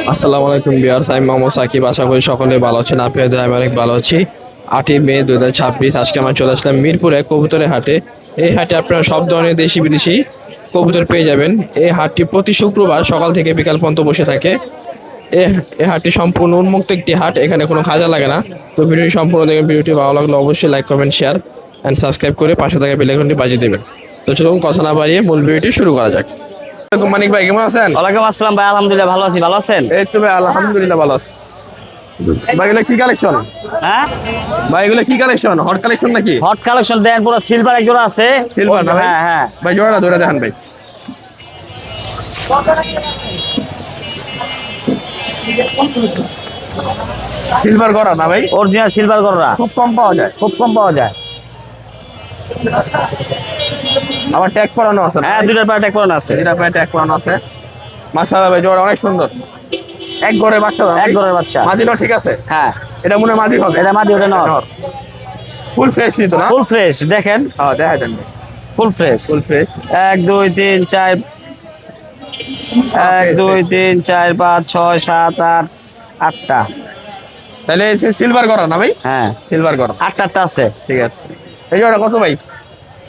আসসালামু আলাইকুম ভিউয়ার্স, আমি মোহাম্মদ সাকিব। আশা করি সকলে ভালো আছেন। আপনাদের আমি অনেক ভালো আছি। 8ই মে 2026 আজকে আমরা চলে আসলাম মিরপুরে কবুতরের হাটে। এই হাটে আপনারা সব ধরনের দেশি বিদেশি কবুতর পেয়ে যাবেন। এই হাটটি প্রতি শুক্রবার সকাল থেকে বিকাল পর্যন্ত বসে থাকে। এই হাটটি সম্পূর্ণ উন্মুক্ত একটি হাট, এখানে কোনো খাজা লাগে না। তো ভিডিওটি সম্পূর্ণ দেখবেন। ভিডিওটি ভালো লাগলে অবশ্যই like comment share and subscribe করে পাশে থাকা বেল আইকনটি বাজিয়ে দেবেন। তো চলুন কথা না বাড়িয়ে মূল ভিডিওটি শুরু করা যাক। মানিক ভাই কেমন আছেন? ওয়ালাইকুম আসসালাম ভাই, আলহামদুলিল্লাহ ভালো আছি। ভালো আছেন? এই তো ভাই আলহামদুলিল্লাহ ভালো আছি। ভাই এগুলো কি কালেকশন? হ্যাঁ ভাই এগুলো কি কালেকশন? হট কালেকশন নাকি? হট কালেকশন দেন, পুরো সিলভার এক জোড়া আছে। সিলভার না ভাই? হ্যাঁ হ্যাঁ ভাই জোড়াটা ধরে দেখান ভাই। সিলভার করা না ভাই? অরিজিনাল সিলভার গররা, খুব কম পাওয়া যায়। খুব কম পাওয়া যায়। আবার ট্যাগ করানো আছে না? হ্যাঁ দুইটার পায়ে ট্যাগ করানো আছে। দুইটা পায়ে ট্যাগ করানো আছে। মাশাআল্লাহ ভাই জোড়া অনেক সুন্দর। এক ঘরে বাচ্চা না? এক ঘরের বাচ্চা। মাদিটা ঠিক আছে? হ্যাঁ এটা মনে হয় মাদি হবে। এটা মাদি, ওটা নর। ফুল ফ্রেশ নিত না? ফুল ফ্রেশ দেখেন। হ্যাঁ দেখা দেন। Full fresh. Full fresh. 1 2 3 4 1 2 3 4 5 6 7 8 8টা। তাহলে সিলভার করা না ভাই? হ্যাঁ সিলভার করা। 8টা আছে। ঠিক আছে। এই জোড়া কত ভাই?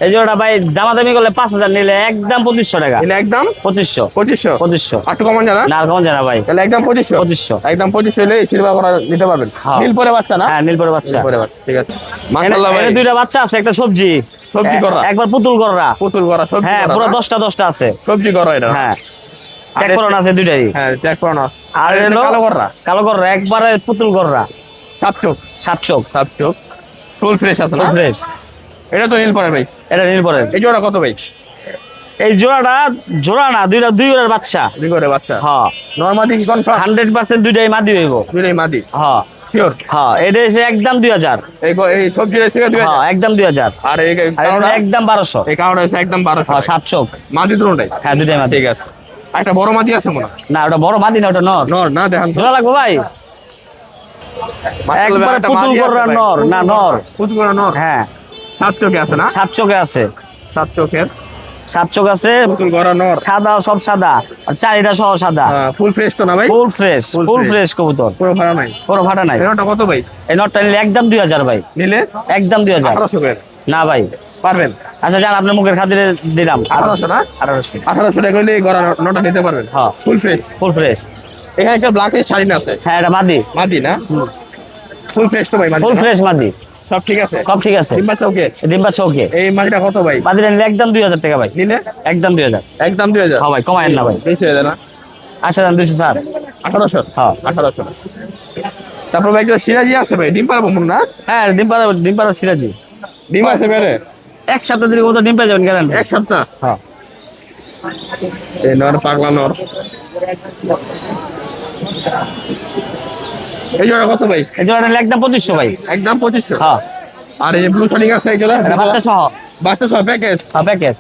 এই জোড়া ভাই দামাদামি করলে 5000, নিলে একদম 2500 টাকা। এটা একদম 2500 2500। 2500। একটু কমান জানা? না কম জানা ভাই। তাহলে একদম 2500। 2500 একদম 2500 হলে সিলভার করা নিতে পারবেন। হ্যাঁ। নীল পরে বাচ্চা না? হ্যাঁ নীলপরে বাচ্চা। নীল পরে বাচ্চা ঠিক আছে। মাশাআল্লাহ ভাই। এখানে দুইটা বাচ্চা আছে, একটা সবজি। সবজি করা? একবার পুতুল করা। পুতুল করা সবজি হ্যাঁ করা পুরো না? 10টা আছে। সবজি করা এটা? হ্যাঁ ট্যাগ করানো আছে দুইটাই। হ্যাঁ ট্যাগ করানো আছে। আর এটা হলো কালো করা? কালো করা, একবারে পুতুল করা। সাপ চোখ? সাত চোখ। সাপ চোখ। ফুল ফ্রেশ আছে না? ফ্রেশ। এটা তো নীল পরে ভাই। এটা নীলপরের। এই জোড়া কত ভাই? এই জোড়াটা জোড়া না, দুই জোড়ার বাচ্চা। দুই করে বাচ্চা? হ্যাঁ নরমাদি কি কনফার্ম? 100% দুইটাই মাদি হইব। দুইটাই মাদি? হ্যাঁ শিওর? হ্যাঁ এটা এসে একদম 2000। এই সবজি রেসে 2000? হ্যাঁ একদম 2000। আর এই আর এটা একদম 1200। এই কাউটা আছে একদম 1200। হ্যাঁ সাত চোখ। মাদি দুটোটাই? হ্যাঁ দুইটাই মাদি। ঠিক আছে। একটা বড় মাদি আছে মনে হয়? না ওটা বড় মাদি না, ওটা নর। নর না? দেখান তো। জোড়া লাগবে ভাই? একবার পুতুল করা নর না? নর। পুতুল করা নর? হ্যাঁ সাত চোখে আছে না? সাত চোখে আছে। সাত চোখের সাত চোখ আছে, পুতুল করা নর। সাদা, সব সাদা, আর চারিটা সহ সাদা। ফুল ফ্রেশ তো না ভাই? ফুল ফ্রেশ, Full ফুল fresh। ফ্রেশ কবুতর, পুরো ভাড়া নাই? কোনো ফাটা নাই। এটা কত ভাই? এই নটটা নিলে একদম 2000 ভাই। নিলে একদম 2000। 1800 করে না ভাই পারবেন? আচ্ছা যান, আপনার মুখের খাতিরে দিলাম 1800 না? 1800। 1800 টাকা হলে গড়া নটা নিতে পারবেন। হ্যাঁ ফুল ফ্রেশ। Full fresh. এখানে একটা ব্ল্যাক এর শাড়ি আছে? হ্যাঁ এটা মাদি। মাদি না? ফুল ফ্রেশ তো ভাই? মাদি ফুল না? ফ্রেশ মাদি। সব ঠিক আছে? সব ঠিক আছে। ডিম্বা চৌকে? ডিম্বা চৌকে। এই মাদিটা কত ভাই? মাদিটা নিলে একদম 2000 টাকা ভাই। নিলে একদম 2000। একদম 2000? হ্যাঁ ভাই কমায়েন না ভাই। বেশি হয়ে যায় না? আচ্ছা যান 200 স্যার। 1800? হ্যাঁ 1800। তারপর ভাই একটা সিরাজি আছে ভাই, ডিম পারবো মন না? হ্যাঁ ডিম পাড়া সিরাজি। ডিম আছে বেড়ে? এক সপ্তাহ দিলে কত ডিম পেয়ে যাবেন গ্যারান্টি। এক সপ্তাহ? হ্যাঁ এই নর পাগলা নর। এই জোড়া কত ভাই? এই জোড়া নিলে একদম 2500 ভাই। একদম 2500? হ্যাঁ আর এই ব্লু শাড়ি আছে এই জোড়া? এটা বাচ্চা সহ। বাচ্চা সব প্যাকেজ? হ্যাঁ প্যাকেজ।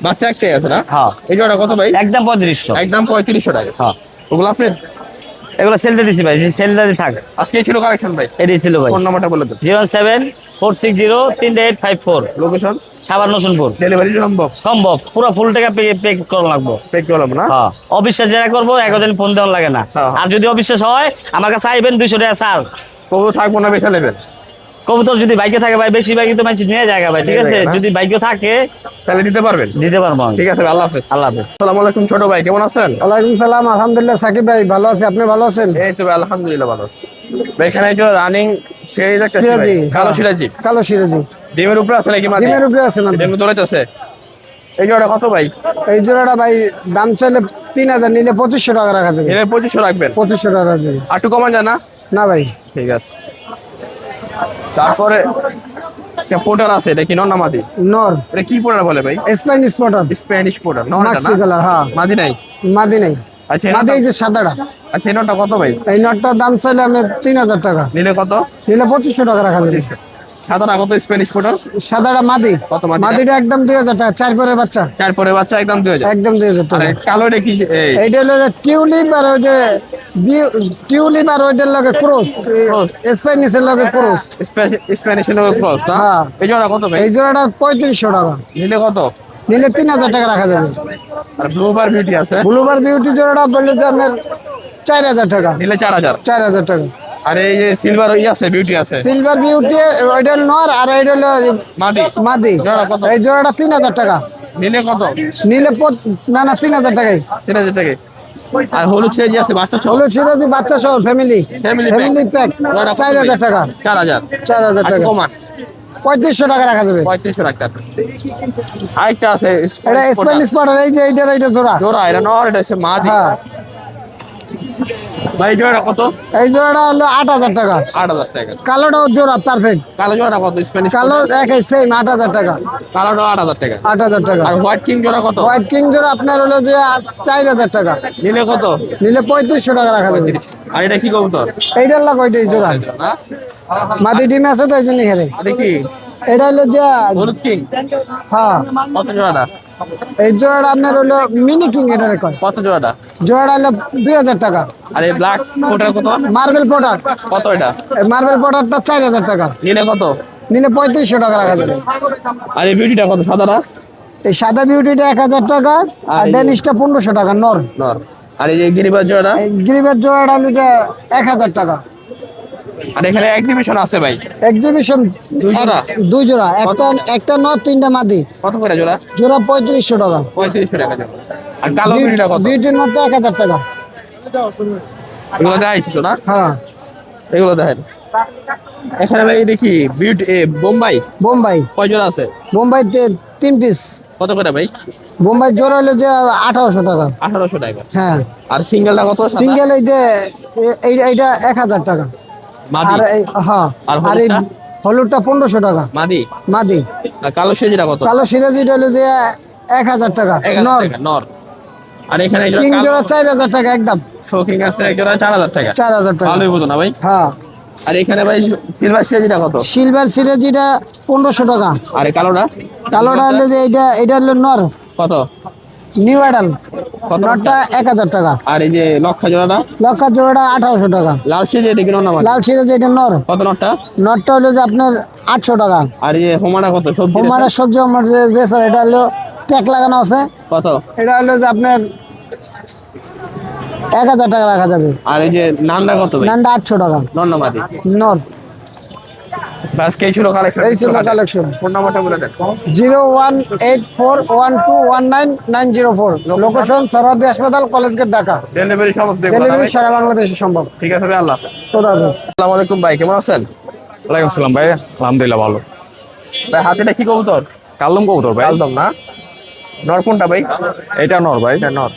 বাচ্চা একটাই আছে না? হ্যাঁ এই জোড়া কত ভাই? একদম 3500। একদম 3500 টাকা? হ্যাঁ ওগুলো আপনার? এগুলো সেল দিয়ে দিছি ভাই, সেল দিয়ে থাক। আজকে ছিল কালেকশন ভাই? এটাই ছিল ভাই। ফোন নাম্বারটা বলে দেন। 074603854। লোকেশন? সাভার নসুনপুর। ডেলিভারি সম্ভব? সম্ভব, পুরো ফুল টাকা পে করা লাগবো। পে করলাম না? হ্যাঁ অবিশ্বাস যারা করবো একদিন ফোন দেওয়া লাগে না। হ্যাঁ। আর যদি অবিশ্বাস হয় আমার কাছে আইবেন 200 টাকা স্যার। কবুতর থাকবো না বেচা নেবেন? কবুতর যদি বাইকে থাকে ভাই, বেশি বাইকে তো মানুষ নিয়ে যায় ভাই, ঠিক আছে? নিয়ে যায় না? যদি বাইকে থাকে তাহলে দিতে পারবেন? দিতে পারবো আমি। ঠিক আছে ভাই, আল্লাহ হাফেজ। আল্লাহ হাফেজ। আসসালামু আলাইকুম ছোট ভাই, কেমন আছেন? ওয়ালাইকুম সালাম, আলহামদুলিল্লাহ সাকিব ভাই ভালো আছি, আপনি ভালো আছেন? এই তো ভাই আলহামদুলিল্লাহ ভালো আছি। ভাই এখানে যে রানিং সিরাজি একটা সিরাজি, কালো হ্যাঁ। সিরাজি কালো সিরাজি ডিমের উপরে আছে নাকি? মাদি? ডিমের উপরে আছে না? ডিমের দৌড়াতে আছে? এই জোড়া কত ভাই? এই জোড়াটা ভাই দাম চাইলে 3000, নিলে 2500 টাকা রাখা যাবে। এর 2500 রাখবেন? 2500 টাকা রাখা যাবে। আর একটু কমান যায় না? না ভাই ঠিক আছে। তারপরে একটা পোটার আছে, এটা কি নর না মাদি? নর, এটা কি পোটার বলে ভাই? স্প্যানিশ পটার, স্প্যানিশ পোটার নর এটা মাক্সি না? কালার। হ্যাঁ মাদি নাই? মাদি নেই, আচ্ছা মাদি এই যে সাদাটা। আচ্ছা এই নরটা কত ভাই? এই নটটার দাম চাইলে আমি 3000 টাকা, নিলে কত? নিলে 2500 টাকা রাখা যাবে। সাদাটা কত স্প্যানিশ পোটার? সাদাটা মাদি। কত মাদি? মাদিটা একদম 2000 টাকা, 4 পরের বাচ্চা, তারপরে বাচ্চা একদম 2000? একদম 2000 আরে টাকা। কালোটা কি? এই এইটা হলো যে টিউলিপ, আর ওই যে টিউলিপ আর ওইটার লগে ক্রস, Cross। স্প্যানিশের লগে ক্রস। স্প্যানিশ ক্রস না? হ্যাঁ। এই জোড়া কত ভাই? এই জোড়াটা 3500 টাকা, নিলে কত? নিলে 3000 টাকা রাখা যাবে। আর ব্লু বার বিউটি আছে? ব্লুবার বিউটি জোড়াটা বললে যে আপনার 4,000 টাকা। নিলে 4,000। 4,000 টাকা। আর এই যে সিলভার আছে, বিউটি আছে, সিলভার বিউটি ওইটা নর আর এইটা হলো মাদি। মাদি। জোড়া কত? এই জোড়াটা 3,000 টাকা। নিলে কত? নিলে না না 3,000 টাকাই। 3,000 টাকা। আর হলুদ সিরাজি আছে বাচ্চা সহ? হলুদ সিরাজি বাচ্চা সহ ফ্যামিলি Family প্যাক। 4,000 টাকা। 4,000। 4,000 টাকা। কমান 3,500 টাকা রাখা যাবে। 3,500 টাকা। আরেকটা আছে এটা স্প্যানিশ পটার, এই যে এইটা জোড়া। জোড়া, এটা নর, এটা হচ্ছে মাদি। হ্যাঁ। ভাই জোড়া কত? এই জোড়াটা হলো 8,000 টাকা। 8,000 টাকা। কালোটাও জোড়া পারফেক্ট। কালো জোড়া কত? স্প্যানিশ কালো একই সেম 8,000 টাকা। কালোটা 8,000 টাকা। 8,000 টাকা। আর হোয়াইট কিং জোড়া কত? হোয়াইট কিং জোড়া আপনার হলো যে 4,000 টাকা। নিলে কত? নিলে 3,500 টাকা রাখা যাবে। আর এটা কি কবুতর? এইটার লাগ ওইটাই জোড়া। না মাদি ডিম আছে তো এই জন্য হেরে। এটা কি এটা হলো যে হলুদ কিং? হ্যাঁ কত জোড়াটা? এই জোড়াটা আপনার হলো মিনি কিং। এটা রেকর্ড কত জোড়াটা? জোড়াটা হলো 2,000 টাকা। আর এই ব্ল্যাক কোটার কত? Marble Potter. কত এটা? মার্বেল পটারটা 4,000 টাকা। নিলে কত? নিলে 3,500 টাকা রাখা যাবে। আর এই বিউটিটা কত? সাদাটা? এই সাদা বিউটিটা 1,000 টাকা। আর ডেনিশটা 1,500 টাকা নর। নর। আর এই যে গিরিবাজ জোড়াটা? এই গ্রিবের জোড়াটা হলো যে 1,000 টাকা। আর এখানে এক্সিবিশন আছে ভাই, এক্সিবিশন দুই জোড়া? 2 জোড়া। একটা নর 3টা মাদি। কত করে জোড়া? জোড়া 3,500 টাকা। 3,500 টাকা জোড়া। আর কালো বিউটিটা কত? বিউটির মধ্যে 1,000 টাকা। এগুলো দেখাইছি তো না? হ্যাঁ এগুলো দেখেন। এখানে ভাই দেখি বিউটি বোম্বাই বোম্বাই। কয় জোড়া আছে? বোম্বাইতে 3 পিস। কত করে ভাই? বোম্বাই জোড়া হলো যে 1,800 টাকা। 1,800 টাকা। হ্যাঁ। আর সিঙ্গেলটা কত? সাদা? সিঙ্গেল এই যে এইটা 1,000 টাকা। মাদি? আর হ্যাঁ। আর আর এই হলুদটা? হলুদটা 1,500 টাকা মাদি? মাদি। আর কালো সেজিটা কত? কালো সিরাজিটা হলো যে 1,000 টাকা 1,000 নর। টাকা নর। আর এখানে এই কিং জোড়া জোড়া 4,000 টাকা একদম। শোকিং আছে এক জোড়া 4,000 টাকা। 4,000 টাকা। ভালোই বুঝো না ভাই। হ্যাঁ। আর এখানে ভাই সিলভার সেজিটা কত? সিলভার সিরাজিটা 1,500 টাকা। আর এই কালোটা? কালোটা হলো যে এটা হলো নর কত? New adult. কত? নরটা 1,000 টাকা। আর এই যে লক্ষা জোড়াটা? লক্ষা জোড়াটা 1,800 টাকা। লাল সেজি এটা কিনো না মানে? লাল সিরাজি এটা নর। কত নটটা? নরটা হলো যে আপনার 800 টাকা। আর এই যে হোমাটা কত? সবজি হোমারা সবজি আমার যে স্যার এটা হলো ট্যাগ লাগানো আছে। কত? এটা হলো যে আপনার 1,000 টাকা রাখা যাবে। আর এই যে নানটা কত ভাই? নানটা 800 টাকা। নন্নমাদি। নর। বাস কে ছিল কালেকশন? এই ছিল কালেকশন। ফোন নাম্বারটা বলে দেন। 01841219904। লোকেশন সরওয়ার্দী হাসপাতাল, কলেজ গেট, ঢাকা। ডেলিভারি সব দেখব না ডেলিভারি ভাই? সারা বাংলাদেশে সম্ভব। ঠিক আছে ভাই, আল্লাহ হাফেজ। খোদা হাফেজ। আসসালামু আলাইকুম ভাই, কেমন আছেন? ওয়ালাইকুম আসসালাম ভাই, আলহামদুলিল্লাহ ভালো। ভাই হাতিটা কি কবুতর? কালদম কবুতর ভাই। কালদম না? নর কোনটা ভাই? এটা নর ভাই। এটা নর।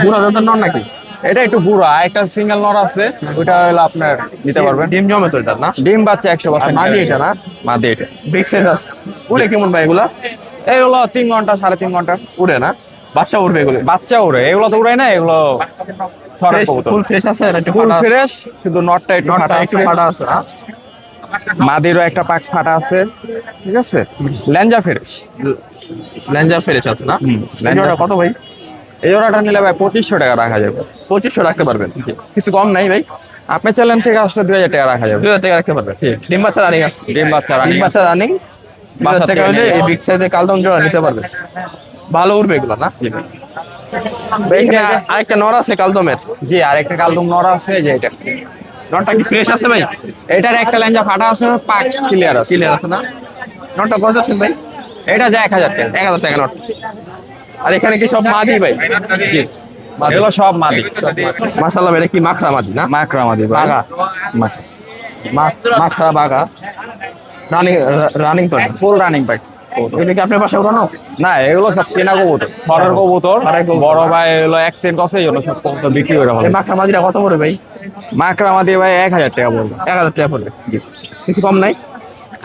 বুড়া দাঁতের নর নাকি? এটা একটু বুড়া, একটা সিঙ্গেল নর আছে, ওইটা হলো আপনার নিতে পারবেন। ডিম জমে তো এটা না? ডিম বাচ্চা 100%। আর মাদি এটা না? মাদি এটা। বিগ সাইজ আছে। উড়ে কেমন ভাই এগুলা? এইগুলো 3 ঘন্টা 3.5 ঘন্টা উড়ে না? বাচ্চা উড়বে এগুলো? বাচ্চা ওরে, এগুলো তো উড়াই না, এগুলো থরা কবুতর। ফুল ফ্রেশ আছে না? একটু ফুল ফাটা আছে? ফ্রেশ, শুধু নটটা একটু নরটা ফাটা একটু আছে। ফাটা আছে না? মাদিরও একটা পাক ফাটা আছে, ঠিক আছে। ল্যাঞ্জা ফ্রেশ। ল্যাঞ্জার ফ্রেশ আছে না? ল্যাঞ্জা। ল্যাঞ্জাটা কত ভাই? এই জোড়াটা নিলে ভাই 2,500 টাকা রাখা যাবে। 2500 রাখতে পারবেন? কিছু কম নাই ভাই? আপনি চ্যানেল থেকে আসলে 2,000 টাকা রাখা যাবে। 2000 টাকা রাখতে পারবেন। ডিম বাচ্চা রানিং আছে? ডিম বাচ্চা running ডিম বাচ্চা রানিং। 2000 টাকা হলে এই বিগ সাইজের কালদম জোড়া নিতে পারবেন। ভালো উড়বে এগুলো না? ভাই এখানে আরেকটা নর আছে কালদমের। জি, আর একটা কালদম নর আছে, যে এটা। নরটা কি ফ্রেশ আছে ভাই? এটার একটা ল্যাঞ্জা ফাটা আছে, পাক ক্লিয়ার আছে। ক্লিয়ার আছে না? নরটা কত আছে ভাই? এটা যায় 1,000 টাকা। 1000 টাকা নট। আর এখানে কি সব মাদি ভাই? জি, এগুলো সব মাদি। মাশাআল্লাহ, এটা কি মাখরা মাদি না? মাকড়া মাদি ভাই। বাঘা। মাখরা বাঘা। রানিং তো ফুল রানিং পাই। এটা কি আপনার বাসায় উড়ানো? না, এগুলো সব কেনা কবুতর, ঘরের কবুতর। ঘরের কবুতর। বড় ভাই হলো অ্যাক্সিডেন্ট আছে, এই জন্য সব কবুতর বিক্রি করে এই ভালো। মাখরা মাদিটা কত করে ভাই? মাকড়া মাদি ভাই 1,000 টাকা বলবো। 1000 টাকা পড়বে। কিছু কম নাই?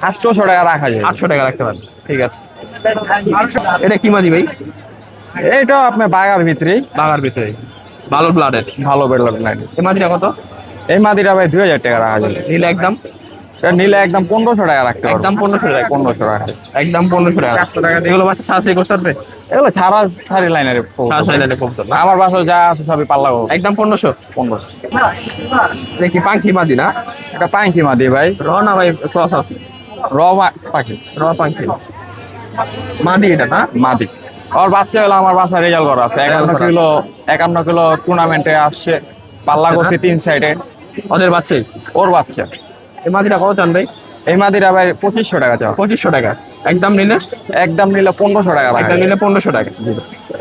800 টাকা রাখা যায়। 800 টাকা রাখতে পারবেন। ঠিক আছে। এটা কি মাদি ভাই? এইটা আপনার বাগার ভিতরে বাগার ভিতরে ভালো ব্লাডের। ভালো বেরোল লাগে। এই মাদিটা কত? এই মাদিটা ভাই 2,000 টাকা রাখা যাবে। নিলে একদম? এটা নিলে একদম 1,500 টাকা রাখতে পারবো। একদম 1500 টাকা। 1,500 টাকা। একদম 1500 টাকা। এগুলো বাচ্চা সার্জারি করতে পারবে? এগুলো ছাড়ি লাইনের কবুতর। সার্জারি করতে না? আমার বাসায় যা আছে সবই পাল্লা কবুতর। একদম 1500। 1500। দেখি পাঙ্কি মাদি না? এটা পাঙ্কি মাদি ভাই, রনা ভাই ক্রস আছে। র পাখি। র পাঙ্কি মাদি এটা না? মাদি। ওর বাচ্চা হলো আমার বাসায় রেজাল্ট করা আছে 51 কিলো টুর্নামেন্টে আসছে, পাল্লা করছে 3 সাইডে। ওদের বাচ্চাই? ওর বাচ্চা। এই মাদিটা কত চান ভাই? এই মাদিরা ভাই 2500 টাকা চাও। 2500 টাকা একদম নিলে? একদম নিলে 1500 টাকা। একদম নিলে 1500 টাকা।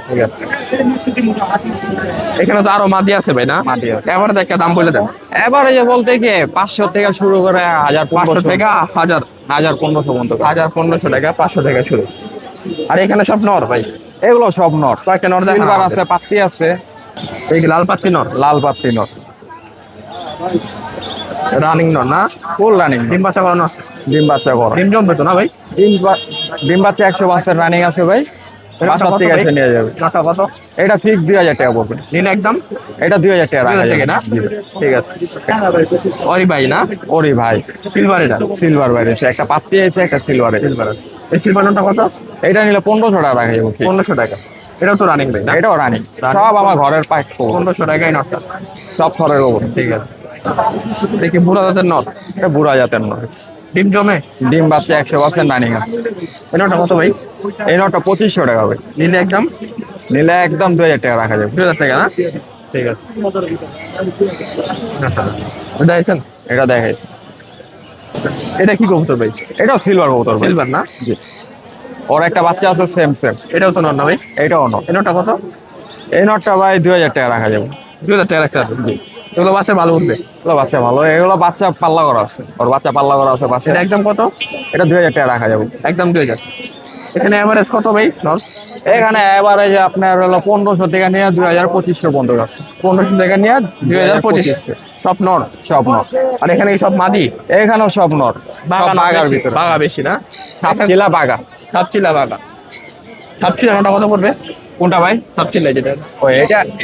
ঠিক আছে। এখানে তো আরো মাদি আছে ভাই না? মাদি আছে। এবার একটা দাম বলে দেন। এবারে যে বলতে কি 500 থেকে শুরু করে 500 থেকে 1000 1500 পর্যন্ত। 1500 টাকা, 500 টাকা শুরু। আর এখানে সব নর ভাই? এগুলো সব নর। কয়েকটা নর দেখান সিলভার আমাদের। আছে, পাত্তি আছে। এই লাল পাত্তি নর? লাল পাত্তি নর, রানিং নর না? Full running. ডিম বাচ্চা করানো আছে? ডিম বাচ্চা করা। ডিম জমবে তো না ভাই? ডিম বাচ্চা 100% রানিং আছে ভাই। বাসার থেকে এসে নিয়ে যাবে। নটা কত? এটা ফিক্স 2000 টাকা পড়বে। নিলে একদম? এটা 2000 টাকা রাখা 2000 যাবে টাকা না? ঠিক আছে। ওরি ভাই না? ওরে ভাই, সিলভার এটা? সিলভার বাইরে একটা পাত্তি আছে, একটা সিলভার। সিলভার। এই সিলভার নটা কত? এটা নিলে 1500 টাকা রাখা যাবে। 1500 টাকা। এটাও তো রানিং ভাই না? এটাও রানিং। সব আমার ঘরের পাইক। 1500 টাকায় নটটা। সব থরের ওপর। ঠিক আছে। দেখি বুড়া জাতের নট। এটা বুড়া জাতের নয়। ডিম জমে? ডিম বাচ্চা 100% রানিং আছে। এই নটটা কত ভাই? এই নটটা 2500 টাকা হবে। নিলে একদম? নিলে একদম 2000 টাকা রাখা যাবে। 2000 টাকা না? ঠিক আছে। দেখছেন? এটা দেখাইছি। এটা কি কবুতর ভাই? এটাও সিলভার কবুতর। সিলভার না? জি। ওর একটা বাচ্চা আছে সেম। এটাও তো নট না ভাই? এটাও নট। এই নটটা কত? এই নটটা ভাই 2000 টাকা রাখা যাবে। 2000 টাকা রাখতে হবে। এগুলো বাচ্চা ভালো উঠবে? এগুলো বাচ্চা ভালো। এগুলো বাচ্চা পাল্লা করা আছে। ওর বাচ্চা পাল্লা করা আছে পাশে। এটা একদম কত? এটা 2000 টাকা রাখা যাবে। একদম 2000। এখানে এভারেজ কত ভাই নট? এখানে এবারে যে আপনার হলো 1500 টাকা নিয়ে 2500 পর্যন্ত আছে। 1500 টাকা নিয়ে 2025। সব নর? সব নর। আর এখানে কি সব মাদি? এখানেও সব নর। বাগা বাগার বেশি? ভিতরে বাগা বেশি না? সাপচিলা বাগা। সাপচিলা বাগা। সাপচিলা নটা কত পড়বে? কোনটা ভাই? সাপচিলা যেটা? ওই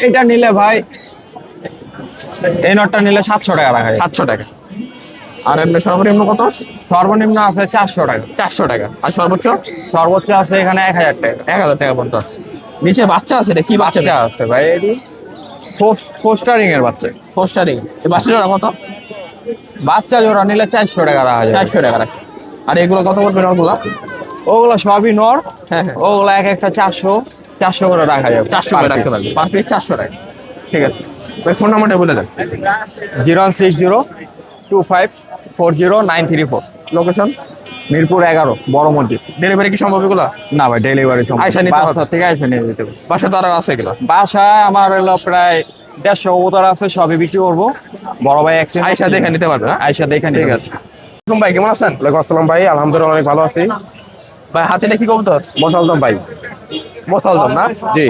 এটা নিলে ভাই, এই নটটা নিলে 700 টাকা রাখা যাবে। 700 টাকা। আর এমনি সর্বনিম্ন কত? সর্বনিম্ন আছে 400 টাকা। 400 টাকা। আর সর্বোচ্চ? সর্বোচ্চ আছে এখানে 1000 টাকা। 1000 টাকা পর্যন্ত আছে। নিচে বাচ্চা আছে? এটা কি বাচ্চা? বাচ্চা আছে ভাই। এটি ফোস্টারিং এর বাচ্চা। পোস্টারিং। এই বাচ্চাটা কত? বাচ্চা জোড়া নিলে 400 টাকা রাখা যাবে। 400 টাকা রাখে। আর এগুলো কত পড়বে নরগুলো? ওগুলো সবই নর। হ্যাঁ হ্যাঁ। ওগুলো এক একটা 400 করে রাখা যাবে। 400 করে রাখতে পারবে। পার পিস 400 টাকা। ঠিক আছে। ওই ফোন নাম্বারটা বলে দেন। 06025400934। লোকেশন? মিরপুর 11 বড় মসজিদ। ডেলিভারি কি সম্ভব এগুলো? না ভাই, ডেলিভারি আইসা নিতে হবে? থেকে আইসা নিয়ে যেতে হবে। বাসা তো আরো আছে এগুলো? বাসায় আমার হলো প্রায় 150 কবুতর আছে, সবই বিক্রি করবো। বড় ভাই আইসা দেখে নিতে পারবে না? আইসা দেখে ঠিক নিতে আছে। ভাই কেমন আছেন? ওয়ালাইকুম আসসালাম ভাই, আলহামদুলিল্লাহ অনেক ভালো আছি। ভাই হাতে দেখি কবুতর? মোসালদম ভাই। মোসালদম না? জি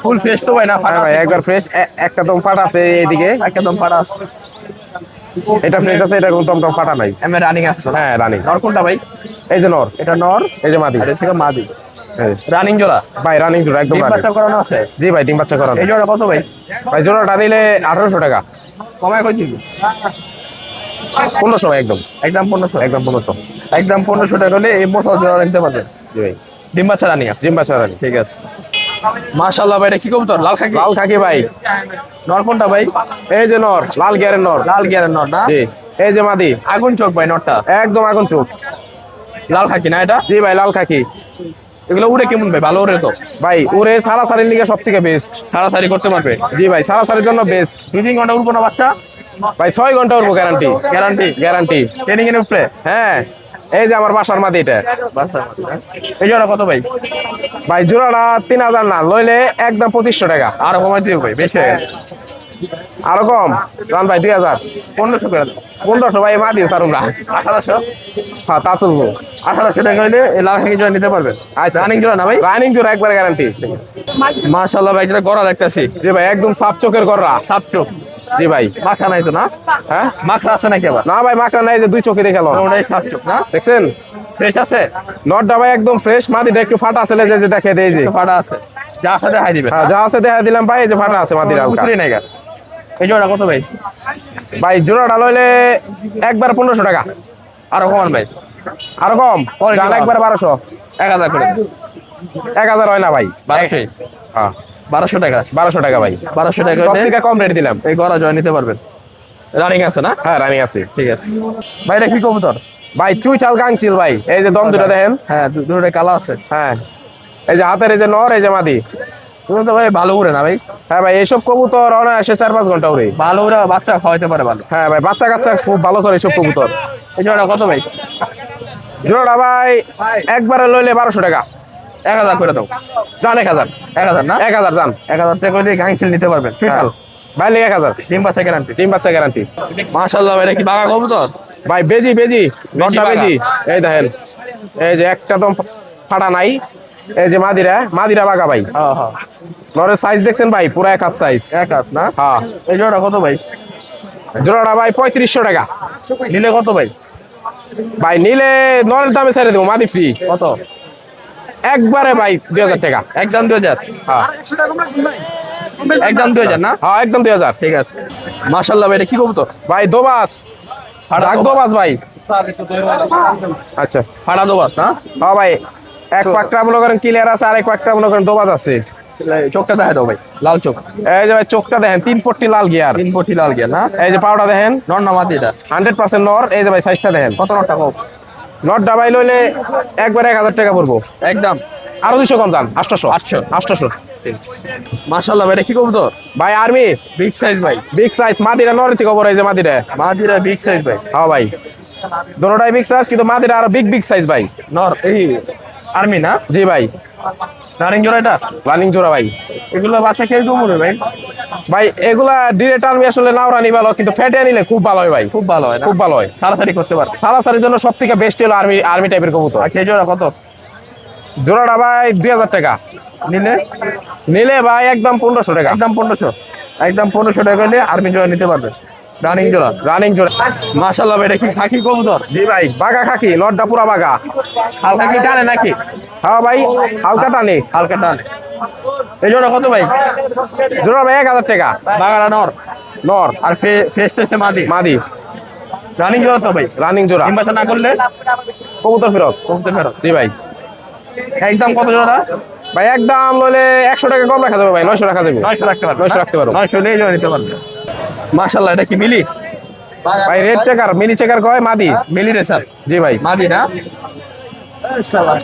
ফুল ফ্রেশ তো ভাই না? হ্যাঁ ভাই, একবার ফ্রেশ। একটা দম ফাটা আছে এইদিকে, একদম ফাটা আছে। এটা ফ্রেশ আছে, এটা কোনো দম ফাটা নাই। এমনি রানিং আছে? হ্যাঁ রানিং। নর কোনটা ভাই? এই যে নর, এটা নর, এই যে মাদি। আর এটা থেকে মাদি। এই রানিং জোড়া? ভাই রানিং জোড়া, একদম ডিম রানিং। বাচ্চা করানো আছে? জি ভাই, ডিম বাচ্চা করানো। এই জোড়া কত ভাই? ভাই জোড়াটা দিলে 1800 টাকা। কমায় কই দিবি? 1500 ভাই, একদম একদম 1500? একদম 1500। একদম 1500 টাকা হলে এই মোসাল জোড়া নিতে পারবেন। জি ভাই, ডিম বাচ্চা রানিং আছে? ডিম বাচ্চা রানিং। ঠিক আছে। মাশাআল্লাহ ভাই, এটা কি কবুতর? লাল খাকি? লাল খাকি ভাই। নর কোনটা ভাই? এই যে নর, লাল গিয়ারের নর। লাল গিয়ারের নর না? জি, এই যে মাদি। আগুন চোখ ভাই নরটা? একদম আগুন চোখ। লাল খাকি না এটা? জি ভাই, লাল খাকি। এগুলো উড়ে কেমন ভাই? ভালো উড়ে তো? ভাই উড়ে সারাসারির লিগে সব থেকে বেস্ট। সারাসারি করতে পারবে? জি ভাই, সারাসারির জন্য বেস্ট। 2-3 ঘন্টা উড়বো না বাচ্চা? ভাই 6 ঘন্টা উড়বো, গ্যারান্টি। গ্যারান্টি? গ্যারান্টি। ট্রেনিং এর উপরে? হ্যাঁ, এই যে আমার বাসার মাদি এটা। এই জোড়া কত ভাই? ভাই জোড়াটা 3000 না, লইলে একদম 2500 টাকা। আরো কমাই দিও ভাই, বেশি হয়ে গেছে। আরো কম জান ভাই, 2000। 1500 করে দাও। 1500 ভাই, মা দিও স্যার। আমরা 1800? হ্যাঁ, তা চলবো। 1800 টাকা হইলে এই লাল খাকি জোড়া নিতে পারবেন। আচ্ছা, রানিং জোড়া না ভাই? রানিং জোড়া, একবার গ্যারান্টি। মাশাআল্লাহ ভাই, এটা গড়া দেখতেছি। জি ভাই, একদম সাপ চোখের গররা। সাপ চোখ? জি ভাই। মাখা নাই তো না? হ্যাঁ, মাখা আছে নাকি আবার? না ভাই, মাকড়া নাই, যে 2 চোখে দেখে গেল। ওটাই সাপ চোখ না? দেখছেন? ফ্রেশ আছে? নটটা ভাই একদম ফ্রেশ। মাদিটা একটু ফাটা আছে, যে দেখে দেই যে। একটু ফাটা আছে? যা সাথে হাই দিবেন? হ্যাঁ, যা আছে দেখা দিলাম ভাই, এই যে ফাটা আছে মাদির হালকা। উতরি নাই গা। এই জোড়া কত ভাই? ভাই জোড়াটা লইলে একবার 1500 টাকা। আরো কমান ভাই? আরো কম জান, একবার 1200। 1000 করে? 1000 হয় না ভাই। 1200? হ্যাঁ, 1200 টাকা? 1200 টাকা ভাই। 1200 টাকা সব হলে থেকে কম রেট দিলাম। এই গড়া জয় নিতে পারবেন। রানিং আছে না? হ্যাঁ, রানিং আছে। ঠিক আছে ভাই। এটা কি কবুতর? ভাই চুইঠাল গাংচিল ভাই, এই যে দম দুটো দেখেন। হ্যাঁ, দুটোটা কালা আছে। হ্যাঁ, এই যে হাতের এই যে নর, এই যে মাদি। তুমি তো ভাই ভালো উড়ে না ভাই। হ্যাঁ ভাই, এইসব কবুতর অনায়াসে 4-5 ঘন্টা উড়ে। ভালো উড়ে বাচ্চা খাওয়াইতে পারে ভালো। হ্যাঁ ভাই, বাচ্চা কাচ্চা খুব ভালো করে এইসব কবুতর। এই জোড়াটা কত ভাই? জোড়াটা ভাই একবারে লইলে 1200 টাকা। 1000 করে দাও। জান 1000। 1000 না? 1000 জান। 1000 টাকা করে গাংচিল নিতে পারবেন। ফিটাল ভাই লেগে 1000। ডিম বাচ্চা গ্যারান্টি। ডিম বাচ্চা গ্যারান্টি। মাশাআল্লাহ, এটা কি বাঘা কবুতর? ভাই বেজি বেজি, নটটা বাঘা। বেজি। এই দেখেন, এই যে একটা দম ফাটা নাই। এই যে মাদিরা বাঘা ভাই। হ্যাঁ হ্যাঁ, নরের সাইজ দেখছেন ভাই, পুরো এক হাত সাইজ। এক হাত না? হ্যাঁ। এই জোড়াটা কত ভাই? জোড়াটা ভাই 3500 টাকা। নিলে কত ভাই? ভাই নিলে নরের দামে ছেড়ে দেবো, মাদি ফ্রি। কত? একবারে ভাই 2000 টাকা। একদম 2000। হ্যাঁ একদম 2000 না? হ্যাঁ, একদম 2000। ঠিক আছে। মাশাআল্লাহ ভাই, এটা কি কবুতর? ভাই দোবাস, ডাক দোবাস ভাই। আচ্ছা, ফাড়া দোবাস না? হ্যাঁ ভাই, এক পাকটা মনে করেন ক্লিয়ার আছে, আর এক পাকটা মনে করেন দোবাস আছে। চোখটা দেখা দাও ভাই, লাল চোখ। এই যে ভাই চোখটা দেখেন, 3 পট্টি লাল গিয়ার। 3 পটি লাল গিয়া না? এই যে পাউডার দেখেন, নর না মাদি এটা? 100% নর। এই যে ভাই সাইজটা দেখেন, কত নরটা কম? নটটা ভাই লইলে একবারে 1000 টাকা পড়বো। একদম। আরো 200 কম যান, 800। 800। মাশাআল্লাহ ভাই, এটা কি কবুতর? ভাই আর্মি, বিগ সাইজ ভাই। Big size. মাদিরা নরের থেকে বড়, এই যে মাদিরা। মাদিরা বিগ সাইজ ভাই। হ্যাঁ ভাই, দোনোটাই বিগ সাইজ, কিন্তু মাদিরা আরো বিগ সাইজ ভাই। নর এই আর্মি না? জি ভাই, নারিং জোড়া এটা? রানিং জোড়া ভাই। এগুলো বাচ্চা খেয়ে জমুরে ভাই। ভাই এগুলা ডিরেক্ট আর্মি আসলে নাও রানি ভালো, কিন্তু ফ্যাটে নিলে খুব ভালো হয় ভাই, খুব ভালো হয় না? খুব ভালো হয়। সারাসারি করতে পারে। সারাসারির জন্য সব থেকে বেস্ট হলো আর্মি টাইপের কবুতর। আর সেই জোড়া কত? জোড়াটা ভাই 2000 টাকা। নিলে ভাই একদম 1500 টাকা। একদম 1500। একদম 1500 টাকা হলে আর্মি জোড়া নিতে পারবে। রানিং জোড়া। রানিং জোড়া। মাশাআল্লাহ ভাই, এটা কি খাকি কবুতর? জি ভাই, বাঘা খাকি, নটটা পুরা বাঘা। হালকা কি টানে নাকি? হ্যাঁ ভাই, হালকা টানে। হালকা টানে। এই জোড়া কত ভাই? জোড়া ভাই 1000 টাকা। বাগাড়া নর। নর আর ফেস টেসে মাদি। মাদি। রানিং জোড়া তো ভাই? রানিং জোড়া। ডিম বাচ্চা না করলে কবুতর ফেরত। কমতে ফেরত। জি ভাই। একদম কত জোড়া? ভাই একদম লইলে 100 টাকা কম রাখা যাবে ভাই, 900 রাখা যাবে। 900 রাখতে পারবে। 900 রাখতে পারো। 900 নিয়ে জোড়া নিতে পারবে। মাশাআল্লাহ, এটা কি মিলি? ভাই রেড চেকার, মিনি চেকার কয় মাদি। মিলি রেসার। জি ভাই। মাদি না?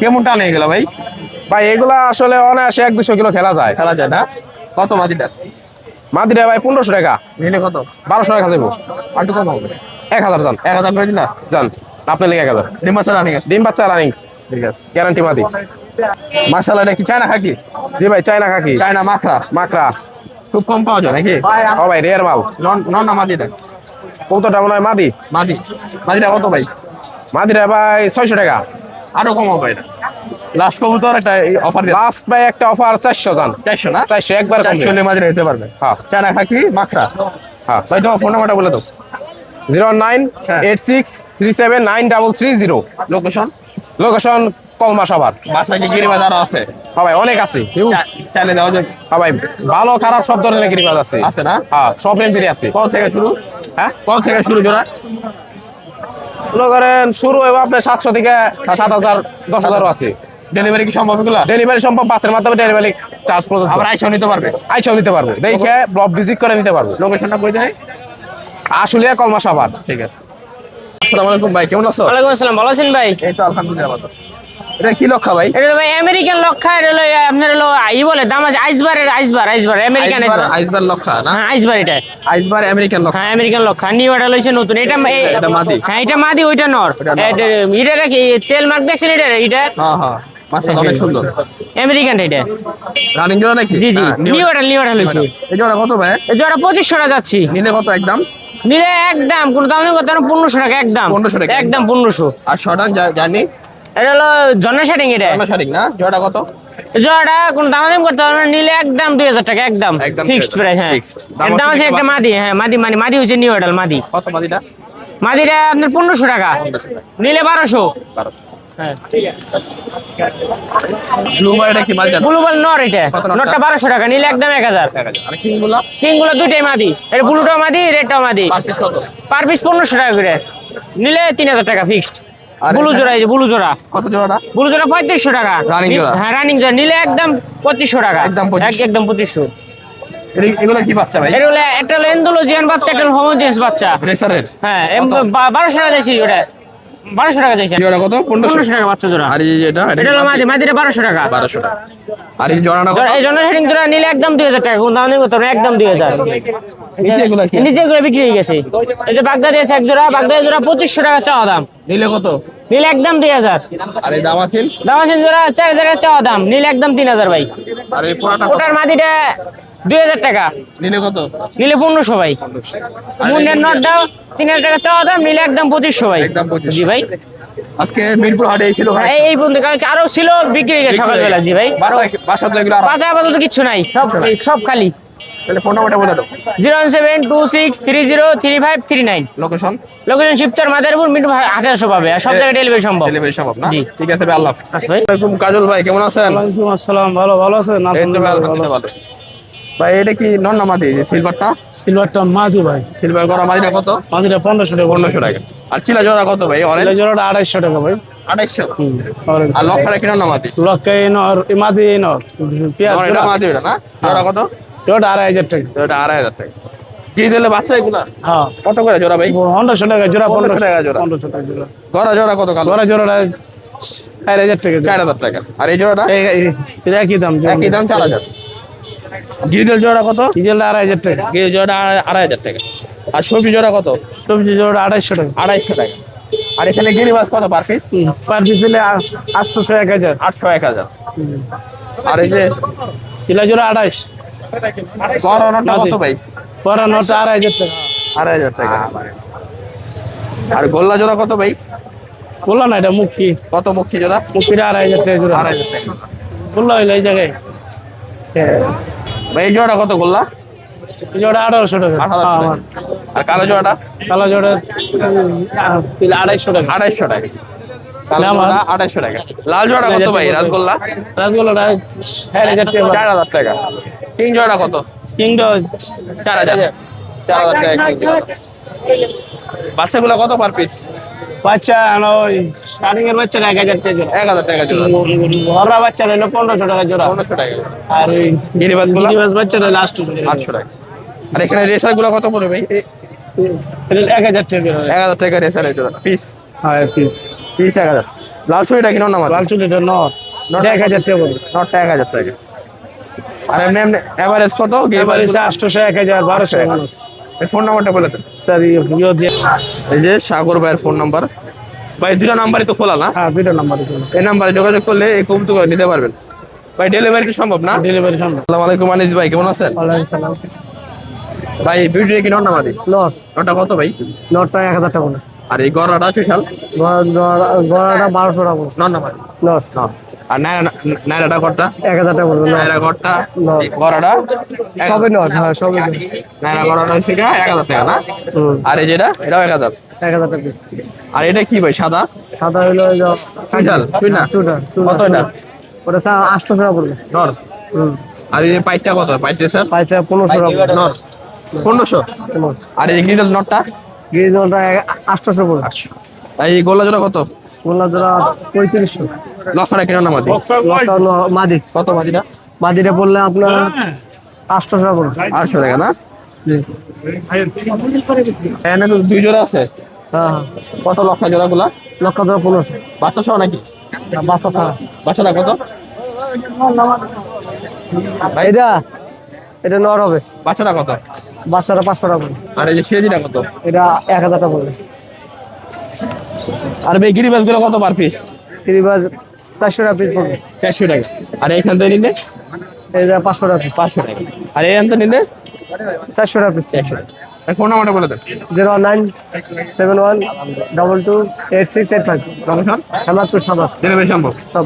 কেমন টানে গেল ভাই? ভাই এগুলা আসলে অনায়াসে 1-200 কিলো খেলা যায়। খেলা যায় না? কত মাদিটা? মাদিরা ভাই 1500 টাকা। নিলে কত? 1200 রাখা যাবে। আর তো কম হবে। 1000 যান। 1000 করে দিলা? যান, আপনি লেগে 1000। ডিম বাচ্চা রানিং আছে? ডিম বাচ্চা রানিং, ঠিক আছে। গ্যারান্টি মাদি। মাশাআল্লাহ, এটা কি চায়না খাকি? জি ভাই, চায়না খাকি, চায়না মাখরা। মাকড়া। খুব কম পাওয়া যায় নাকি? ও ভাই রেয়ার মাল। নন না মাদিটা? কবুতরটা মনে হয় মাদি। মাদি। মাদিটা কত ভাই? মাদিরা ভাই 600 টাকা। আরো কম হবে এটা। লাস্ট কবুতর একটা অফার দিয়ে। লাস্ট ভাই একটা অফার 400 যান। 400 না? 400 একবার কম। 400 হলে মাদিরা নিতে পারবে। হ্যাঁ চায়না খাকি মাখরা। হ্যাঁ। ভাই তোমার ফোন নাম্বারটা বলে দাও। 0986379330। লোকেশন? লোকেশন কলমা সাভার। বাসায় কি গিরিবাজ আরো আছে? হ্যাঁ ভাই, অনেক আছে, হিউজ। চাইলে দেওয়া যাবে? হ্যাঁ ভাই, ভালো খারাপ সব ধরনের গিরিবাজ আছে। আছে না? হ্যাঁ, সব রেঞ্জেরই আছে। কত থেকে শুরু? হ্যাঁ, কত থেকে শুরু জোড়া? মনে করেন শুরু হবে আপনার 700 থেকে 7000, 10000 আছে। ডেলিভারি কি সম্ভব এগুলা? ডেলিভারি সম্ভব, বাসের মাধ্যমে ডেলিভারি চার্জ পর্যন্ত। আবার আইসাও নিতে পারবে? আইসাও নিতে পারবে, দেখে ব্লক ভিজিট করে নিতে পারবে। লোকেশনটা কই দেয়? আশুলিয়া কলমা সাভার। ঠিক আছে। আসসালামু আলাইকুম ভাই, কেমন আছো? ওয়ালাইকুম আসসালাম, ভালো আছেন ভাই? এই তো আলহামদুলিল্লাহ ভালো। এটা কি লক্ষা ভাই? এটা ভাই আমেরিকান লক্ষা, এটা হলো আপনার হলো বলে দাম আছে আইসবারের, আইসবার আমেরিকান আইসবার লক্ষা না? হ্যাঁ আইসবার এটা। আইসবার আমেরিকান লক্ষা। হ্যাঁ আমেরিকান লক্ষা, নিউ এটা লইছে নতুন। এটা এটা মাদি? হ্যাঁ এটা মাদি, ওইটা নর। এটা কি তেল মার্ক দেখছেন? এটা হ্যাঁ হ্যাঁ, মাশাআল্লাহ অনেক সুন্দর। আমেরিকান এটা। রানিং জোড়া নাকি? জি জি, হ্যাঁ, নিউ এটা লইছে। এই জোড়া কত ভাই? এই জোড়া 2500 টাকা যাচ্ছি। নিলে কত একদম? নিলে একদম কোনো দাম নেই, কত 1500 টাকা একদম। 1500 টাকা একদম 1500। আর শর্টান জানি? এটা হলো জন্না শাটিং এটা। আমরা সঠিক না? জোড়া কত? জোড়াটা কোনো দাম করতে হবে না, নিলে একদম 2000 টাকা একদম একদম ফিক্সড প্রাইস। হ্যাঁ fixed। এর দাম আছে একটা মাদি। হ্যাঁ মাদি হচ্ছে নিউ এডাল মাদি। কত মাদিটা? মাদিটা আপনার 1500 টাকা, নিলে 1200। 1200। হ্যাঁ ব্লু এটা কি মাদি? ব্লু বল নর, এটা কত নরটা? নরটা 1200 টাকা, নিলে একদম 1000। আর কিংগুলা? কিংগুলো দুইটাই মাদি, এটা ব্লুটাও মাদি, রেডটাও মাদি। পার পিস কত? পার পিস 1500 টাকা করে, নিলে 3000 টাকা ফিক্সড। আর ব্লু জোড়া, এই যে ব্লু জোড়া, কত জোড়াটা? ব্লু জোড়া 3500 টাকা। রানিং জোড়া? হ্যাঁ রানিং জোড়া, নিলে একদম 2500 টাকা। একদম 2500। একদম 2500। এগুলো কি বাচ্চা ভাই? এটা হলো একটা হলো এন্ডোলজিয়ান বাচ্চা, একটা হোমোজেনিয়াস বাচ্চা। রেসারের? হ্যাঁ 1200 টাকা দিয়েছি ওটা। 1200 টাকা চাইছেন। জোড়া কত? 1500 টাকা বাচ্চা জোড়া। আর এই যে এটা এটা হলো মাদি, মাদিটা 1200 টাকা। 1200 টাকা। আর এই জোড়াটা কত? এই জন্য হেডিং জোড়া নিলে একদম 2000 টাকা, কোন দাম নেই কত, একদম 2000। নিচে এগুলা কি? নিচে এগুলো বিক্রি হয়ে গেছে। এই যে বাগদাদি আছে এক জোড়া, বাগদাদি জোড়া 2500 টাকা চাওয়া দাম, নিলে কত? নিলে একদম 2000। আর এই দামাসিল? দামাসিন জোড়া 4000 টাকা চাওয়া দাম, নিলে একদম 3000 ভাই। আর এই পোড়াটা কত? ওটার মাদিটা 2000 টাকা, নিলে কত? নিলে 1500 ভাই। মুন্ডের নটটাও 3000 টাকা চাওয়া দাম, নিলে একদম 2500 ভাই। একদম 2500। জি ভাই। আজকে মিরপুর হাটে ছিল ভাই। এই পর্যন্ত, কালকে আরো ছিল, বিক্রি হয়ে গেছে সকালবেলা। জি ভাই। বাসা তো এগুলো আর বাজার আপাতত কিচ্ছু নাই, সব খালি। তাহলে ফোন নাম্বারটা বলে দাও। 01726303539। লোকেশন? লোকেশন শিবচর মাদারীপুর, মিন্টু 1800 পাবে, আর সব জায়গায় ডেলিভারি সম্ভব। ডেলিভারি সম্ভব না? জি। ঠিক আছে ভাই, আল্লাহ হাফেজ। আচ্ছা ভাই। আসসালামু আলাইকুম কাজল ভাই, কেমন আছেন? ওয়ালাইকুম আসসালাম, ভালো আছেন? এই তো ভাই, আলহামদুলিল্লাহ ভালো। ভাই এটা কি নন না মাদি? সিলভারটা? সিলভারটা মাদি ভাই, সিলভার করা মাদিটা কত? মাদিটা 1500 টাকা। 1500 টাকা। আর চিলা জোড়া কত ভাই? এটা অরেঞ্জ জোড়াটা 250 টাকা ভাই। 2800। আর আর লক্ষাটা কি নন না মাদি? লক্কা ইনর মাদি ইনর পেঁয়াজ আমার এটা মাদি এটা না? জোড়া কত? জোড়াটা 2500 টাকা। জোড়াটা 2500 টাকা। কি দিলে বাচ্চা এগুলা? হ্যাঁ, কত করে জোড়া ভাই? 1500 টাকা জোড়া। 1500 টাকা জোড়া। 1500 টাকা জোড়া। গড়া জোড়া কত কালো? জোড়াটা 4000 টাকা। 4000 টাকা। আর এই জোড়াটা? এটা একই দাম। একই দাম 4000। গিরিদেল জোড়া কত? ডিজেলটা 2500 টাকা। গিরিদেল জোড়া 2500 টাকা। আর সবজি জোড়া কত? সবজি জোড়াটা 250 টাকা। 250 টাকা। আর এখানে গিরিবাস কত পার পিস? পার পিস হলে 800 1000। 800 1000। আর এই যে কিলা জোড়া 28। গড়ানোটা কত ভাই? পরা নোট 2500 টাকা। 2500 টাকা। আর গোল্লা জোড়া কত ভাই? বললা না, এটা মুখী। কত মুখী জোড়া? মুখিটা 2500 টাকা জোড়া। 2500 টাকা। বললা হইলো এই জায়গায়। ভাই এই জোড়া কত গোল্লা? এই জোড়া 1800 টাকা। 1800 টাকা। আর কালো জোড়াটা? কালো জোড়া 250 টাকা। 250 টাকা। কালো দাম জোড়া 250 টাকা। লাল জোড়া কত ভাই? রাসগোল্লা? রাসগোল্লাটা 4000 টাকা। 4000 টাকা। কিং জোড়া কত? কিংডো 4000। 4000 টাকা কিং জোড়া। বাচ্চাগুলো কত পার পিস? বাচ্চা ওই স্টার্টিং এর বাচ্চা 1000 টাকা জোড়া। 1000 টাকা জোড়া। ঘররা বাচ্চা হলো 1500 টাকা জোড়া। 1500 টাকা। আর ওই গিরিবাসগুলো? গিরিবাস বাচ্চা হলো লাস্ট 800 টাকা। আর এখানে রেসার গুলো কত পড়বে ভাই? 1000 টাকা জোড়া। 1000 টাকা রেসার জোড়া পিস। হ্যাঁ, পিস। পিস 1000। লাল সুইটা কিনো না লাল চুলিটা নট 1000 টাকা বলে। নটটা 1000 টাকা। আর এমনি এমনি এভারেজ কত? এবারে 800 1000 1200 টাকা। এই ফোন নাম্বারটা বলে দেন। তার ইয়ে দিয়ে। এই যে সাগর ভাইয়ের ফোন নাম্বার। ভাই দুটো নাম্বারই তো খোলা না? হ্যাঁ, দুটো নাম্বার দিন। এই নাম্বারে যোগাযোগ করলে এই কবুতর নিতে পারবেন। ভাই ডেলিভারি কি সম্ভব না? ডেলিভারি সম্ভব। আসসালামু আলাইকুম আনিস ভাই, কেমন আছেন? ওয়ালাইকুম সালাম। ভাই ভিডিও কি নট না মাদি? নট নটটা কত ভাই? নটটা 1000 টাকা বলে। আর এই গড়াটা চুইঠাল? গড়াটা 1200 টাকা বলে। নট না মাদি? নট আর নাইরাটা কতটা? 1000 টাকা বলে। নাইরা গড়টা? গড়াটা? সবই নট। হ্যাঁ, সবই নট। নাইরা গড়াটা থেকে 1000 টাকা না? আর এই যেটা এটাও 1000। 1000 টাকা পিস। আর এটা কি ভাই সাদা? সাদা হলো ওই যে চুইঠাল? চুইনা? কত এটা? ওটা 800 টাকা পড়বে। নর। আর এই যে পাইটটা কত? Pint sir? পাইটা 1500 টাকা পড়বে। নর 1500। আর এই গ্রিজেল নটটা? গিরিজলটা 800 পড়বে। আর এই গোল্লা জোড়া কত? গোল্লা জোড়া 3500। লক্ষাটা কিনো না মাদি? লটটা হলো মাদি। কত মাদিটা? মাদিটা পড়লে আপনার 800 টাকা পড়বে। 800 টাকা না? জি। এখানে তো দুই জোড়া আছে। হ্যাঁ, কত লক্ষা জোড়া গুলা? লক্ষ জোড়া 1500। বাচ্চা সহ নাকি? বাচ্চা ছাড়া। বাচ্চাটা কত? এটা নর হবে। বাচ্চাটা কত? বাচ্চারা 500 টাকা পড়বে। আর এই যে সিরাজিটা কত? এটা 1000 টাকা পড়বে। আর ভাই গিরিবাস গুলো কত পার পিস? গিরিবাজ 400 টাকা পিস পড়বে। 400 টাকা। আর এইখান থেকে নিলে এই যে 500 টাকা পিস। 500 টাকা। আর এইখান থেকে নিলে 400 টাকা পিস। 100 টাকা। ফোন নাম্বারটা বলে দেন। 0971228685। লোকেশন? হেমাদপুর সাবাস ডেলিভারি সম্ভব? সব।